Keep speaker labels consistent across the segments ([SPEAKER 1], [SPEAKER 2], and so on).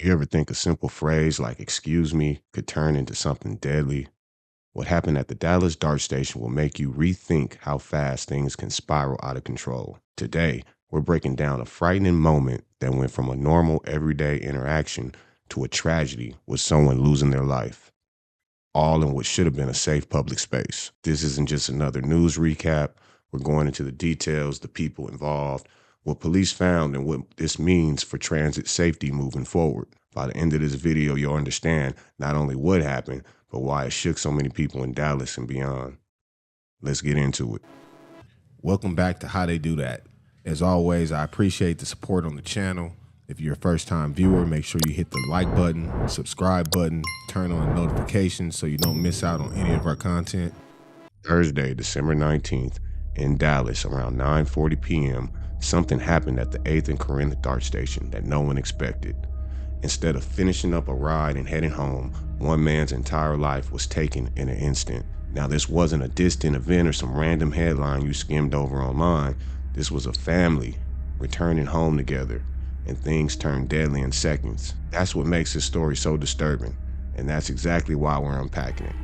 [SPEAKER 1] You ever think a simple phrase like "excuse me" could turn into something deadly? What happened at the Dallas DART Station will make you rethink how fast things can spiral out of control. Today, we're breaking down a frightening moment that went from a normal everyday interaction to a tragedy with someone losing their life, all in what should have been a safe public space. This isn't just another news recap. We're going into the details, the people involved, what police found, and what this means for transit safety moving forward. By the end of this video, you'll understand not only what happened, but why it shook so many people in Dallas and beyond. Let's get into it. Welcome back to How They Do That. As always, I appreciate the support on the channel. If you're a first-time viewer, make sure you hit the like button, subscribe button, turn on notifications so you don't miss out on any of our content. Thursday, December 19th, in Dallas, around 9:40 p.m., something happened at the 8th and Corinth DART Station that no one expected. Instead of finishing up a ride and heading home, one man's entire life was taken in an instant. Now, this wasn't a distant event or some random headline you skimmed over online. This was a family returning home together, and things turned deadly in seconds. That's what makes this story so disturbing, and that's exactly why we're unpacking it.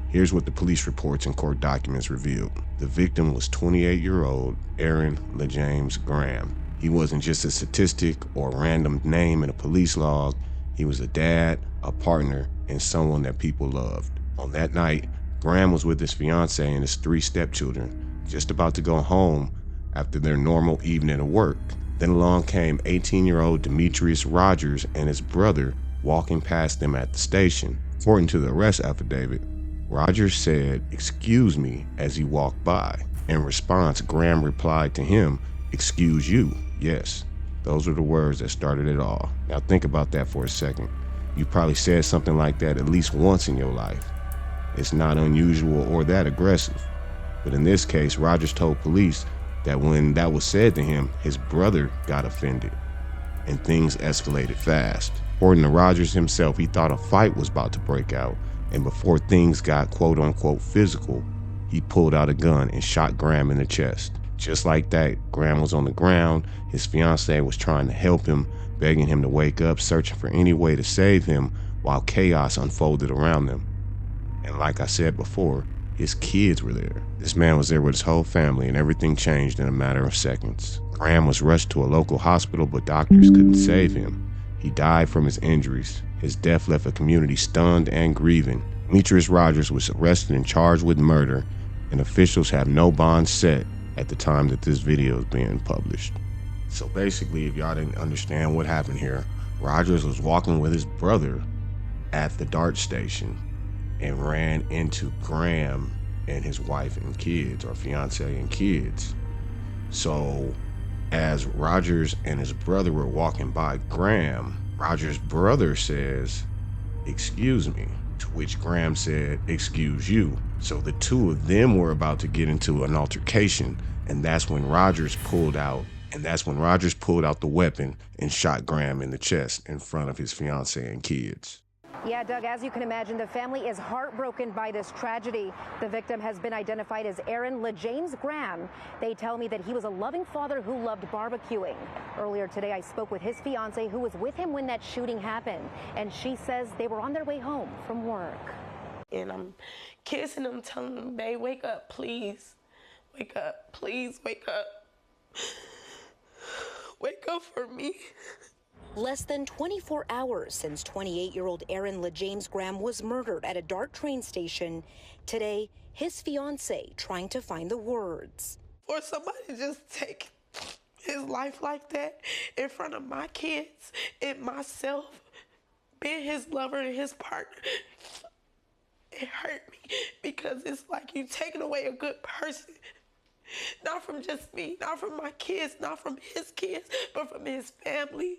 [SPEAKER 1] Here's what the police reports and court documents revealed. The victim was 28-year-old Erin LaJames Graham. He wasn't just a statistic or a random name in a police log. He was a dad, a partner, and someone that people loved. On that night, Graham was with his fiancée and his 3 stepchildren, just about to go home after their normal evening of work. Then along came 18-year-old Demetrius Rogers and his brother walking past them at the station. According to the arrest affidavit, Rogers said, "Excuse me," as he walked by. In response, Graham replied to him, "Excuse you." Yes, those were the words that started it all. Now think about that for a second. You probably said something like that at least once in your life. It's not unusual or that aggressive. But in this case, Rogers told police that when that was said to him, his brother got offended, and things escalated fast. According to Rogers himself, he thought a fight was about to break out, and before things got quote-unquote physical, he pulled out a gun and shot Graham in the chest. Just like that, Graham was on the ground. His fiancée was trying to help him, begging him to wake up, searching for any way to save him while chaos unfolded around them. And like I said before, his kids were there. This man was there with his whole family, and everything changed in a matter of seconds. Graham was rushed to a local hospital, but doctors couldn't save him. He died from his injuries. His death left a community stunned and grieving. Demetrius Rogers was arrested and charged with murder, and officials have no bond set at the time that this video is being published. So basically, if y'all didn't understand what happened here, Rogers was walking with his brother at the DART station and ran into Graham and his wife and kids, or fiance and kids. So as Rogers and his brother were walking by Graham, Rogers' brother says, "Excuse me," to which Graham said, "Excuse you." So the two of them were about to get into an altercation, and that's when Rogers pulled out the weapon and shot Graham in the chest in front of his fiance and kids.
[SPEAKER 2] Yeah, Doug, as you can imagine, the family is heartbroken by this tragedy. The victim has been identified as Erin LaJames Graham. They tell me that he was a loving father who loved barbecuing. Earlier today, I spoke with his fiancée who was with him when that shooting happened, and she says they were on their way home from work.
[SPEAKER 3] And I'm kissing him, telling him, "Babe, wake up, please. Wake up, please, wake up. Wake up for me."
[SPEAKER 2] Less than 24 hours since 28-year-old Erin LaJames Graham was murdered at a DART train station. Today, his fiancée trying to find the words.
[SPEAKER 3] For somebody to just take his life like that in front of my kids and myself, being his lover and his partner, it hurt me, because it's like you taking away a good person. Not from just me, not from my kids, not from his kids, but from his family.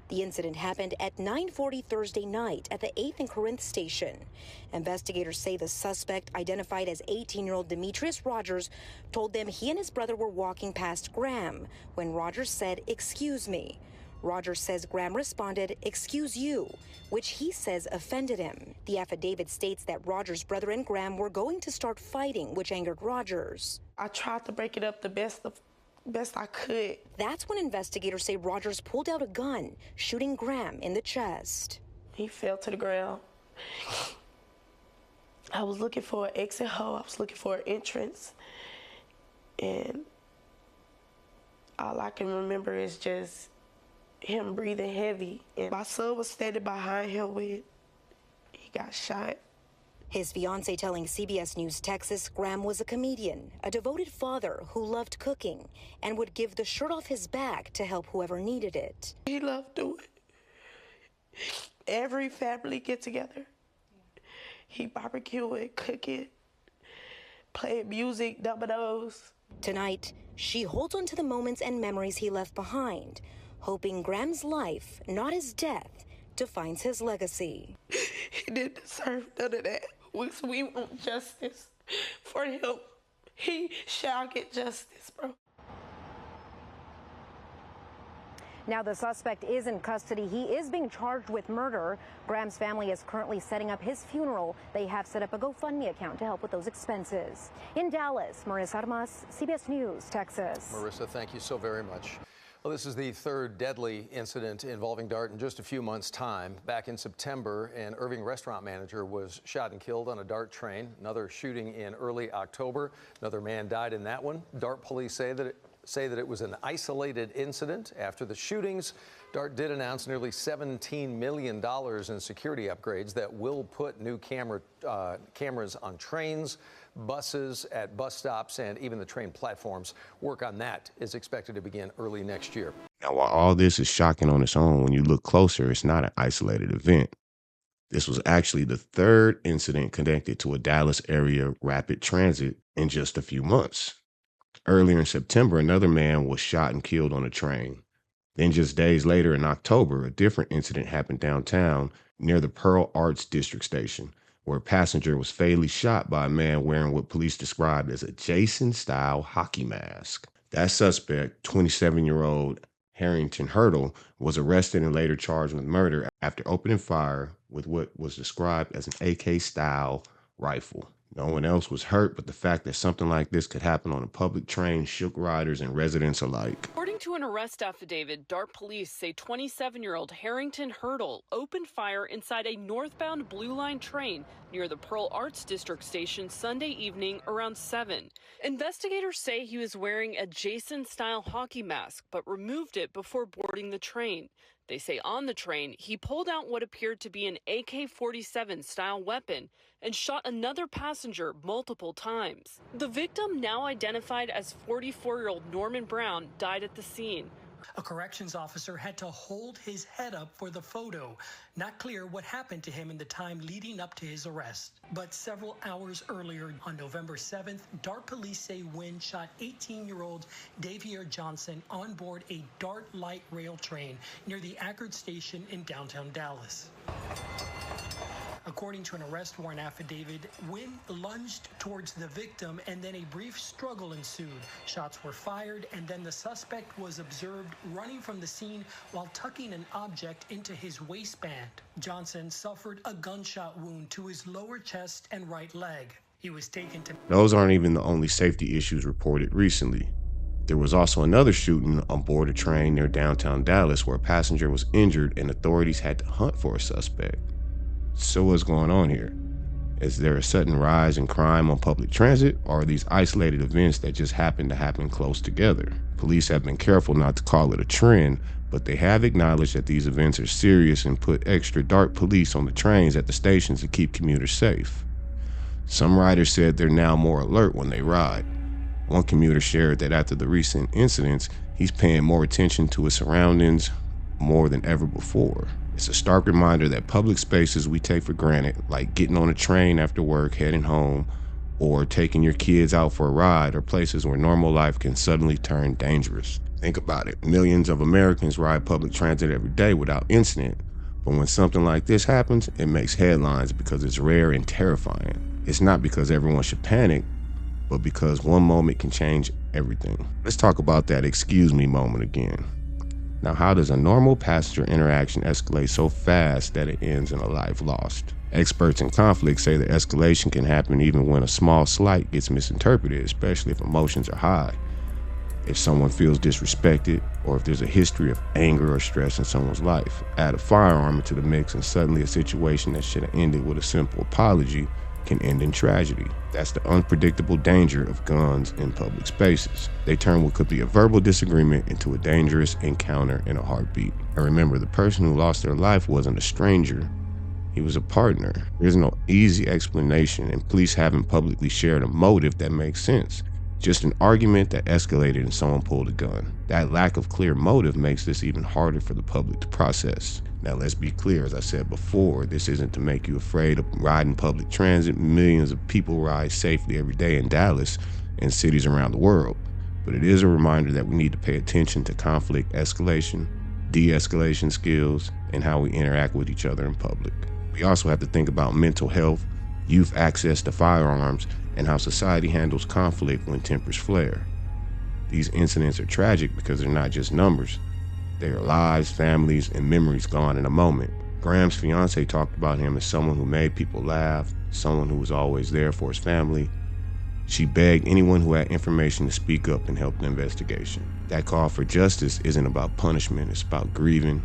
[SPEAKER 2] The incident happened at 9:40 Thursday night at the 8th and Corinth station. Investigators say the suspect, identified as 18-year-old Demetrius Rogers, told them he and his brother were walking past Graham when Rogers said, "Excuse me." Rogers says Graham responded, "Excuse you," which he says offended him. The affidavit states that Rogers' brother and Graham were going to start fighting, which angered Rogers.
[SPEAKER 3] I tried to break it up the best of best I could.
[SPEAKER 2] That's when investigators say Rogers pulled out a gun, shooting Graham in the chest.
[SPEAKER 3] He fell to the ground. I was looking for an exit hole. I was looking for an entrance. And all I can remember is just him breathing heavy. And my son was standing behind him when he got shot.
[SPEAKER 2] His fiancée telling CBS News Texas Graham was a comedian, a devoted father who loved cooking and would give the shirt off his back to help whoever needed it.
[SPEAKER 3] He loved doing it. Every family get together. He barbecuing, cooking, playing music, dominoes.
[SPEAKER 2] Tonight, she holds on to the moments and memories he left behind, hoping Graham's life, not his death, defines his legacy.
[SPEAKER 3] He didn't deserve none of that. We want justice for him. He shall get justice, bro.
[SPEAKER 2] Now the suspect is in custody. He is being charged with murder. Graham's family is currently setting up his funeral. They have set up a GoFundMe account to help with those expenses. In Dallas, Marissa Armas, CBS News, Texas.
[SPEAKER 4] Marissa, thank you so very much. Well, this is the third deadly incident involving DART in just a few months' time. Back in September, an Irving restaurant manager was shot and killed on a DART train. Another shooting in early October. Another man died in that one. DART police say that it was an isolated incident. After the shootings, DART did announce nearly $17 million in security upgrades that will put new cameras on trains, buses, at bus stops, and even the train platforms. Work on that is expected to begin early next year.
[SPEAKER 1] Now, while all this is shocking on its own, when you look closer, it's not an isolated event. This was actually the third incident connected to a Dallas area rapid transit in just a few months. Earlier in September, another man was shot and killed on a train. Then just days later in October, a different incident happened downtown near the Pearl Arts District Station, where a passenger was fatally shot by a man wearing what police described as a Jason-style hockey mask. That suspect, 27-year-old Harrington Hurdle, was arrested and later charged with murder after opening fire with what was described as an AK-style rifle. No one else was hurt, but the fact that something like this could happen on a public train shook riders and residents alike.
[SPEAKER 5] According to an arrest affidavit, DART police say 27-year-old Harrington Hurdle opened fire inside a northbound Blue Line train near the Pearl Arts District Station Sunday evening around 7. Investigators say he was wearing a Jason-style hockey mask, but removed it before boarding the train. They say on the train, he pulled out what appeared to be an AK-47 style weapon and shot another passenger multiple times. The victim, now identified as 44-year-old Norman Brown, died at the scene.
[SPEAKER 6] A corrections officer had to hold his head up for the photo. Not clear what happened to him in the time leading up to his arrest. But several hours earlier, on November 7th, DART police say Wynn shot 18-year-old Davier Johnson on board a DART light rail train near the Ackerd station in downtown Dallas. According to an arrest warrant affidavit, Wynn lunged towards the victim and then a brief struggle ensued. Shots were fired and then the suspect was observed running from the scene while tucking an object into his waistband. Johnson suffered a gunshot wound to his lower chest and right leg. He was taken to...
[SPEAKER 1] Those aren't even the only safety issues reported recently. There was also another shooting on board a train near downtown Dallas where a passenger was injured and authorities had to hunt for a suspect. So what's going on here? Is there a sudden rise in crime on public transit, or are these isolated events that just happen to happen close together? Police have been careful not to call it a trend, but they have acknowledged that these events are serious and put extra DART police on the trains at the stations to keep commuters safe. Some riders said they're now more alert when they ride. One commuter shared that after the recent incidents, he's paying more attention to his surroundings more than ever before. It's a stark reminder that public spaces we take for granted, like getting on a train after work, heading home, or taking your kids out for a ride, are places where normal life can suddenly turn dangerous. Think about it. Millions of Americans ride public transit every day without incident. But when something like this happens, it makes headlines because it's rare and terrifying. It's not because everyone should panic, but because one moment can change everything. Let's talk about that excuse me moment again. Now, how does a normal passenger interaction escalate so fast that it ends in a life lost? Experts in conflict say that escalation can happen even when a small slight gets misinterpreted, especially if emotions are high. if someone feels disrespected, or if there's a history of anger or stress in someone's life. Add a firearm into the mix and suddenly a situation that should have ended with a simple apology can end in tragedy. That's the unpredictable danger of guns in public spaces. They turn what could be a verbal disagreement into a dangerous encounter in a heartbeat. And remember, the person who lost their life wasn't a stranger. He was a partner. There's no easy explanation, and police haven't publicly shared a motive that makes sense. Just an argument that escalated and someone pulled a gun. That lack of clear motive makes this even harder for the public to process. Now, let's be clear, as I said before, this isn't to make you afraid of riding public transit. Millions of people ride safely every day in Dallas and cities around the world. But it is a reminder that we need to pay attention to conflict escalation, de-escalation skills, and how we interact with each other in public. We also have to think about mental health, youth access to firearms, and how society handles conflict when tempers flare. These incidents are tragic because they're not just numbers. They are lives, families, and memories gone in a moment. Graham's fiance talked about him as someone who made people laugh, someone who was always there for his family. She begged anyone who had information to speak up and help the investigation. That call for justice isn't about punishment, it's about grieving,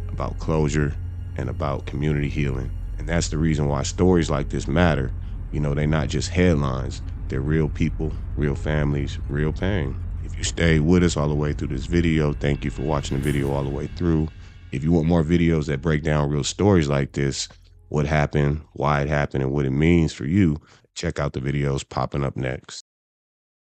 [SPEAKER 1] about closure, and about community healing. And that's the reason why stories like this matter. You know, they're not just headlines, they're real people, real families, real pain. If you stayed with us all the way through this video, thank you for watching the video all the way through. If you want more videos that break down real stories like this, what happened, why it happened, and what it means for you, check out the videos popping up next.